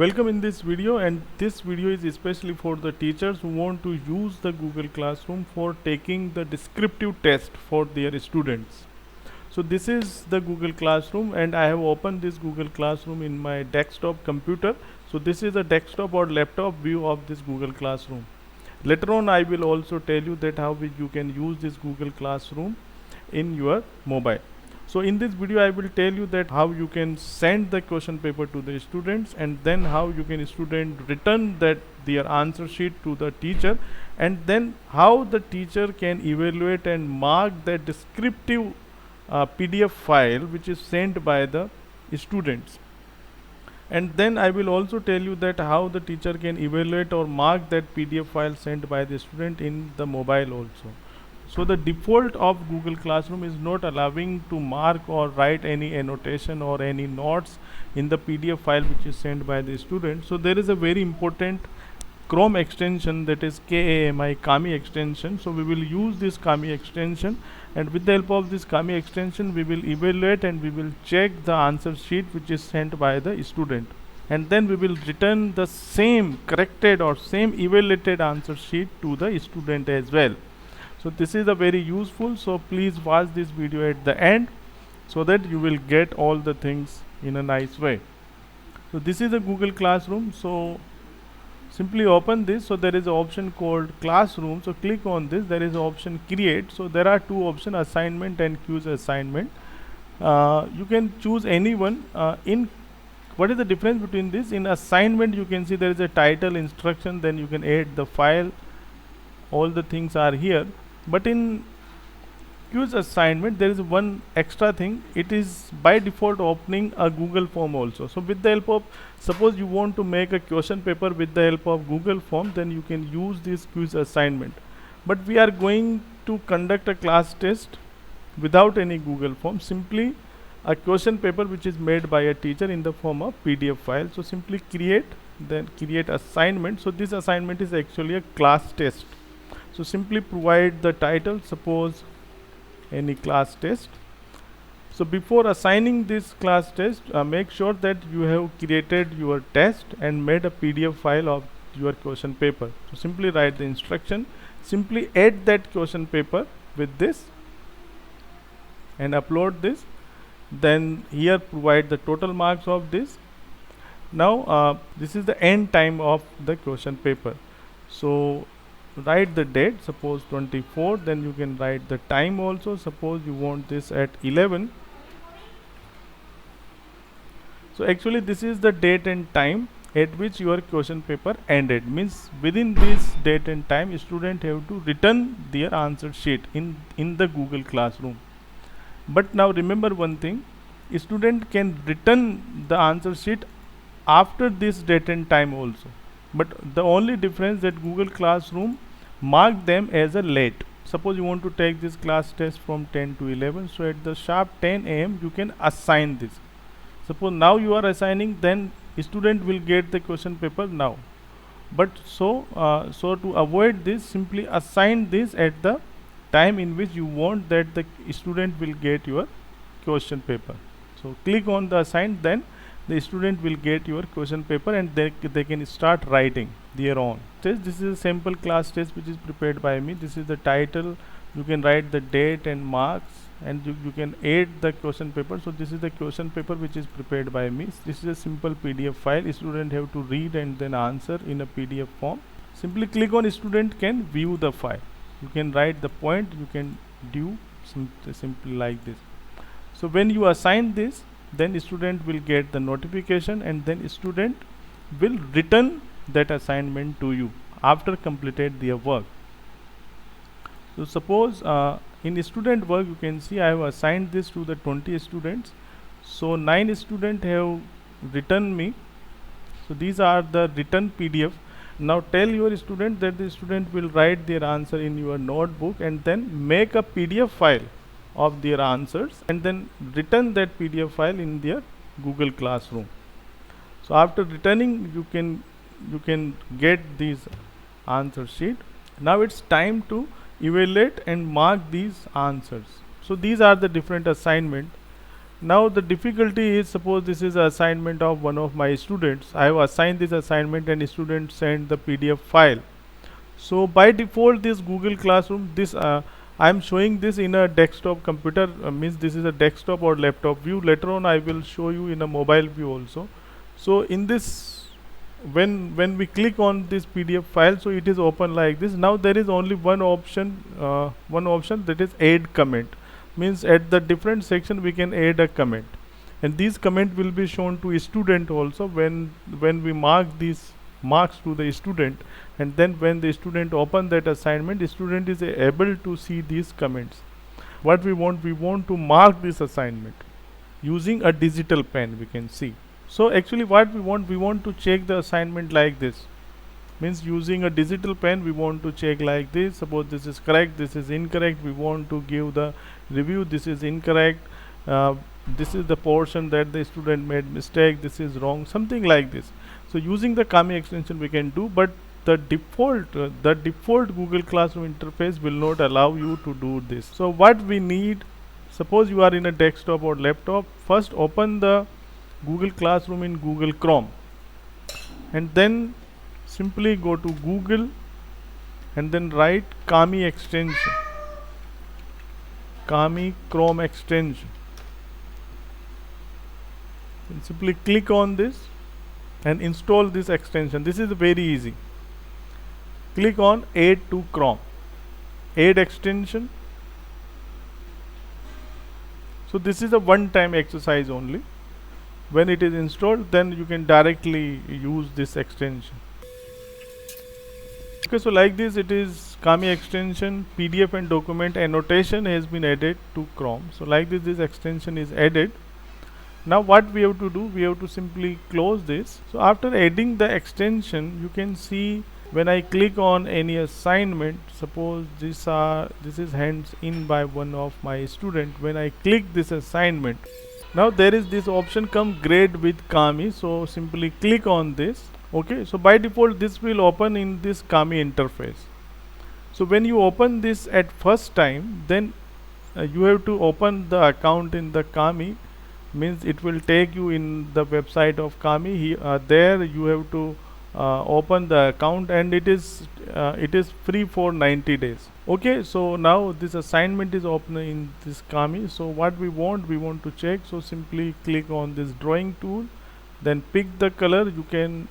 Welcome in this video, and this video is especially for the teachers who want to use the Google Classroom for taking the descriptive test for their students. So this is the Google Classroom, and I have opened this Google Classroom in my desktop computer. So this is a desktop or laptop view of this Google Classroom. Later on I will also tell you that how you can use this Google Classroom in your mobile. So in this video I will tell you that how you can send the question paper to the students, and then how you can student return that their answer sheet to the teacher, and then how the teacher can evaluate and mark that descriptive PDF file which is sent by the students. And then I will also tell you that how the teacher can evaluate or mark that PDF file sent by the student in the mobile also. So the default of Google Classroom is not allowing to mark or write any annotation or any notes in the PDF file which is sent by the student. So there is a very important Chrome extension, that is Kami extension. So we will use this Kami extension, and with the help of this Kami extension we will evaluate and we will check the answer sheet which is sent by the student, and then we will return the same corrected or same evaluated answer sheet to the student as well. So this is a very useful, so please watch this video at the end so that you will get all the things in a nice way. So this is a Google Classroom. So simply open this. So there is an option called Classroom. So click on this. There is an option Create. So there are two options, Assignment and Quiz Assignment. You can choose any one. What is the difference between this? In assignment you can see there is a title, instruction, then you can add the file. All the things are here. But in quiz assignment there is one extra thing. It is by default opening a Google form also. So with the help of, suppose you want to make a question paper with the help of Google form, then you can use this quiz assignment. But we are going to conduct a class test without any Google form, simply a question paper which is made by a teacher in the form of PDF file. So simply create, then create assignment. So this assignment is actually a class test. So simply provide the title, suppose any class test. So before assigning this class test, make sure that you have created your test and made a PDF file of your question paper. So simply write the instruction, simply add that question paper with this and upload this. Then here provide the total marks of this. Now this is the end time of the question paper. So write the date, suppose 24, then you can write the time also. Suppose you want this at 11. So actually this is the date and time at which your question paper ended, means within this date and time student have to return their answer sheet in the Google Classroom. But now remember one thing, student can return the answer sheet after this date and time also. But the only difference that Google Classroom mark them as a late. Suppose you want to take this class test from 10 to 11, so at the sharp 10 am you can assign this. Suppose now you are assigning, then student will get the question paper now. But so to avoid this, simply assign this at the time in which you want that the student will get your question paper. So click on the assign, then the student will get your question paper and they can start writing their own test. This is a simple class test which is prepared by me. This is the title. You can write the date and marks, and you can add the question paper. So this is the question paper which is prepared by me. This is a simple PDF file. Student have to read and then answer in a PDF form. Simply click on student can view the file. You can write the point, you can do simply like this. So when you assign this, then student will get the notification, and then student will return that assignment to you after completed their work. So suppose in student work you can see I have assigned this to the 20 students. So 9 students have returned me. So these are the written PDF. Now tell your student that the student will write their answer in your notebook and then make a PDF file of their answers and then return that PDF file in their Google Classroom. So after returning, you can get these answer sheet. Now it's time to evaluate and mark these answers. So these are the different assignment. Now the difficulty is, suppose this is an assignment of one of my students. I have assigned this assignment and student sent the PDF file. So by default this Google Classroom, this I am showing this in a desktop computer, means this is a desktop or laptop view. Later on I will show you in a mobile view also. So in this, when we click on this PDF file, so it is open like this. Now there is only one option that is add comment, means at the different section we can add a comment, and these comment will be shown to a student also when we mark these marks to the student, and then when the student open that assignment, the student is able to see these comments. What we want to mark this assignment using a digital pen, we can see. So actually what we want to check the assignment like this, means using a digital pen we want to check like this. Suppose this is correct, this is incorrect, we want to give the review, this is incorrect, this is the portion that the student made mistake, this is wrong, something like this. So using the Kami extension we can do, but the default Google Classroom interface will not allow you to do this. So what we need, suppose you are in a desktop or laptop, first open the Google Classroom in Google Chrome, and then simply go to Google and then write Kami extension, Kami Chrome extension, and simply click on this and install this extension. This is very easy. Click on add to Chrome, add extension. So this is a one-time exercise only. When it is installed, then you can directly use this extension. Okay, so like this it is Kami extension, PDF and document annotation has been added to Chrome. So like this extension is added. Now what we have to do, we have to simply close this. So after adding the extension, you can see when I click on any assignment, suppose this is hands in by one of my student. When I click this assignment, now there is this option come grade with Kami. So simply click on this. Okay, so by default this will open in this Kami interface. So when you open this at first time, then you have to open the account in the Kami, means it will take you in the website of Kami. There you have to open the account, and it is free for 90 days. Okay, so now this assignment is open in this Kami. So what we want to check. So simply click on this drawing tool, then pick the color. You can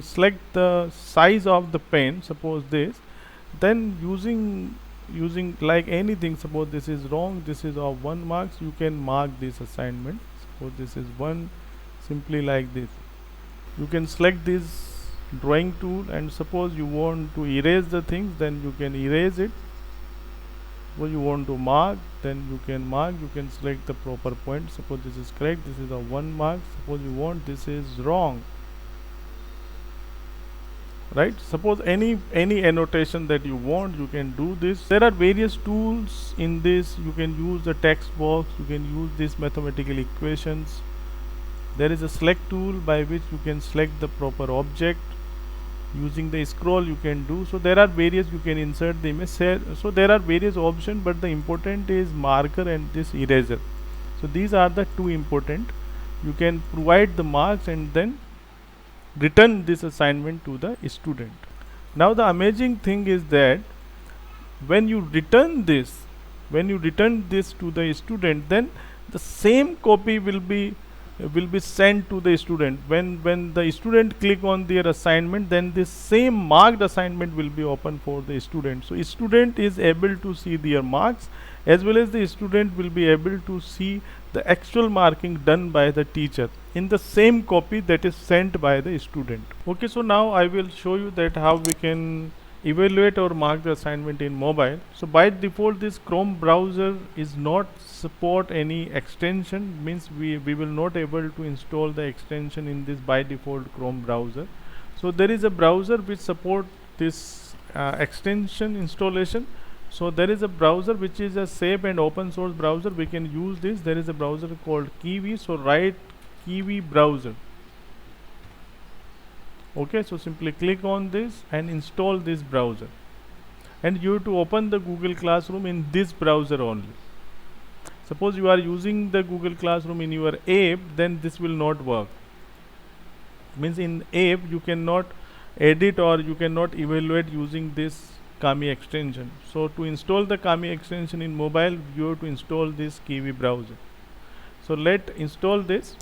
select the size of the pen, suppose this, then using like anything, suppose this is wrong, this is of 1 marks, you can mark this assignment. Suppose this is 1, simply like this. You can select this drawing tool, and suppose you want to erase the things, then you can erase it. Suppose you want to mark, then you can mark. You can select the proper point. Suppose this is correct, this is a 1 mark. Suppose you want this is wrong, right? Suppose any annotation that you want, you can do this. There are various tools in this. You can use the text box, you can use these mathematical equations. There is a select tool by which you can select the proper object. Using the scroll you can do. So there are various, you can insert the image. So there are various options, but the important is marker and this eraser. So these are the two important. You can provide the marks and then return this assignment to the student. Now the amazing thing is that when you return this to the student, then the same copy will be sent to the student. When the student click on their assignment, then this same marked assignment will be open for the student. So student is able to see their marks, as well as the student will be able to see the actual marking done by the teacher in the same copy that is sent by the student. Okay, so now I will show you that how we can evaluate or mark the assignment in mobile. So by default this Chrome browser is not support any extension, means we will not able to install the extension in this by default Chrome browser. So there is a browser which support this extension installation. So there is a browser which is a safe and open source browser. We can use this. There is a browser called Kiwi. So write Kiwi browser. Okay, so simply click on this and install this browser, and you have to open the Google Classroom in this browser only. Suppose you are using the Google Classroom in your app, then this will not work. Means in app you cannot edit or you cannot evaluate using this Kami extension. So to install the Kami extension in mobile, you have to install this Kiwi browser. So let install this.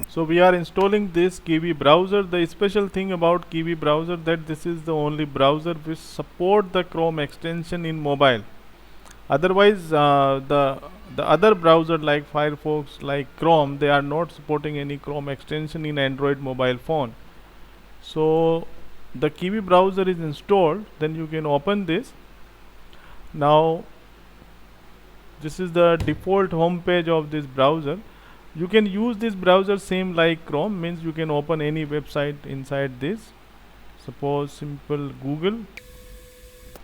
So we are installing this Kiwi browser. The special thing about Kiwi browser that this is the only browser which support the Chrome extension in mobile. Otherwise, the other browser like Firefox, like Chrome, they are not supporting any Chrome extension in Android mobile phone. So the Kiwi browser is installed. Then you can open this. Now this is the default home page of this browser. You can use this browser same like Chrome, means you can open any website inside this. Suppose simple Google.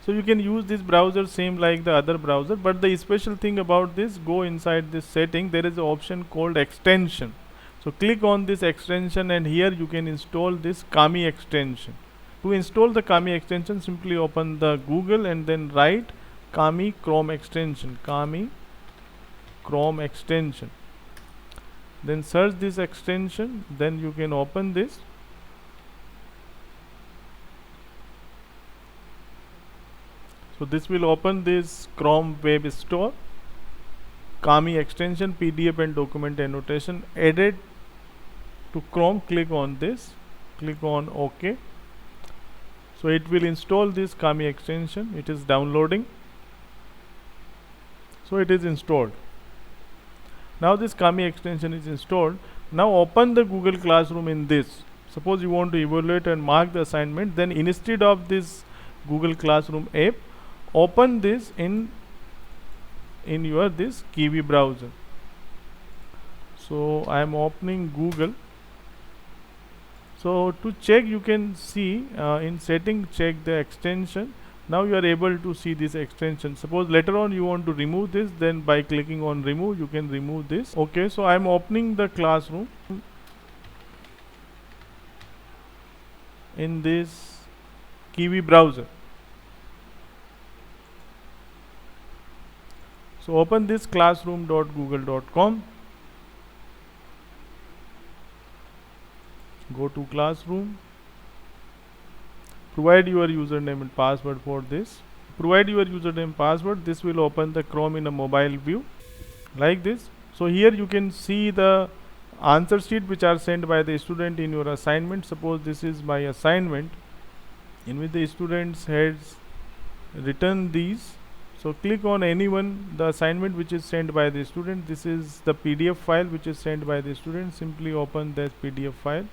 So you can use this browser same like the other browser, but the special thing about this, go inside this setting, there is an option called extension. So click on this extension and here you can install this Kami extension. To install the Kami extension, simply open the Google and then write Kami Chrome extension, Kami Chrome extension. Then search this extension, then you can open this. So this will open this Chrome Web Store, Kami extension, PDF and document annotation added to Chrome. Click on this, click on OK. So it will install this Kami extension. It is downloading. So it is installed. Now this Kami extension is installed. Now open the Google Classroom in this. Suppose you want to evaluate and mark the assignment, then instead of this Google Classroom app, open this in your this Kiwi browser. So I am opening Google. So to check, you can see in setting, check the extension. Now you are able to see this extension. Suppose later on you want to remove this, then by clicking on remove you can remove this. Okay, so I am opening the Classroom in this Kiwi browser. So open this classroom.google.com. Go to Classroom. Provide your username and password for this. Provide your username and password. This will open the Chrome in a mobile view like this. So here you can see the answer sheet which are sent by the student in your assignment. Suppose this is my assignment in which the students has written these. So click on any one, the assignment which is sent by the student. This is the PDF file which is sent by the student. Simply open that PDF file.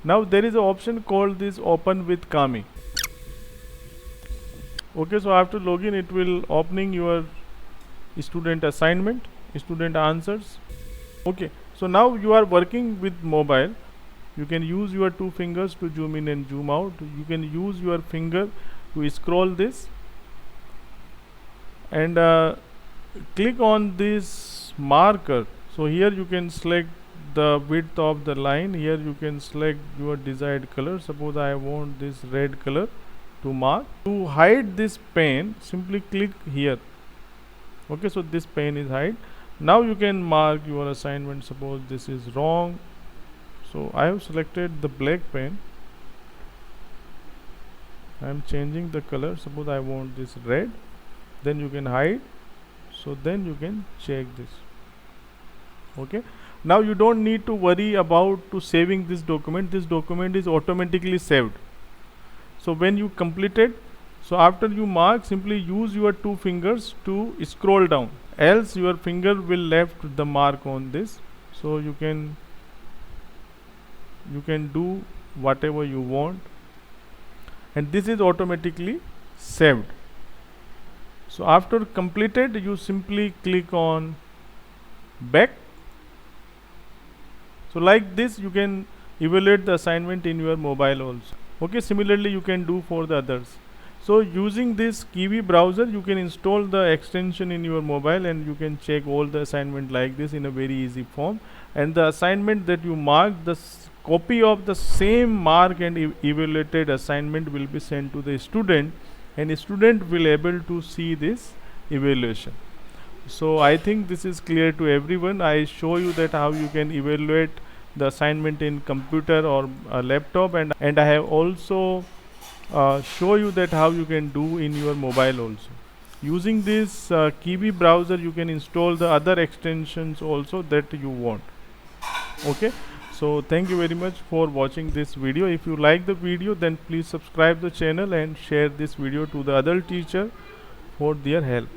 Now there is an option called this open with Kami. Okay, so after login it will opening your student assignment, student answers. Okay, so now you are working with mobile. You can use your two fingers to zoom in and zoom out. You can use your finger to scroll this and click on this marker. So here you can select the width of the line. Here you can select your desired color. Suppose I want this red color to mark. To hide this pane, simply click here. Okay, so this pane is hide. Now you can mark your assignment. Suppose this is wrong. So I have selected the black pen. I am changing the color. Suppose I want this red. Then you can hide. So then you can check this. Okay. Now you don't need to worry about to saving this document. This document is automatically saved. So when you completed, so after you mark, simply use your two fingers to scroll down. Else your finger will left the mark on this. So you can do whatever you want, and this is automatically saved. So after completed, you simply click on back. So like this you can evaluate the assignment in your mobile also. Okay, similarly you can do for the others. So using this Kiwi browser, you can install the extension in your mobile and you can check all the assignment like this in a very easy form. And the assignment that you mark, the copy of the same mark and evaluated assignment will be sent to the student, and student will able to see this evaluation. So I think this is clear to everyone. I show you that how you can evaluate the assignment in computer or a laptop, and I have also show you that how you can do in your mobile also. Using this Kiwi browser, you can install the other extensions also that you want. Okay, so thank you very much for watching this video. If you like the video, then please subscribe the channel and share this video to the other teacher for their help.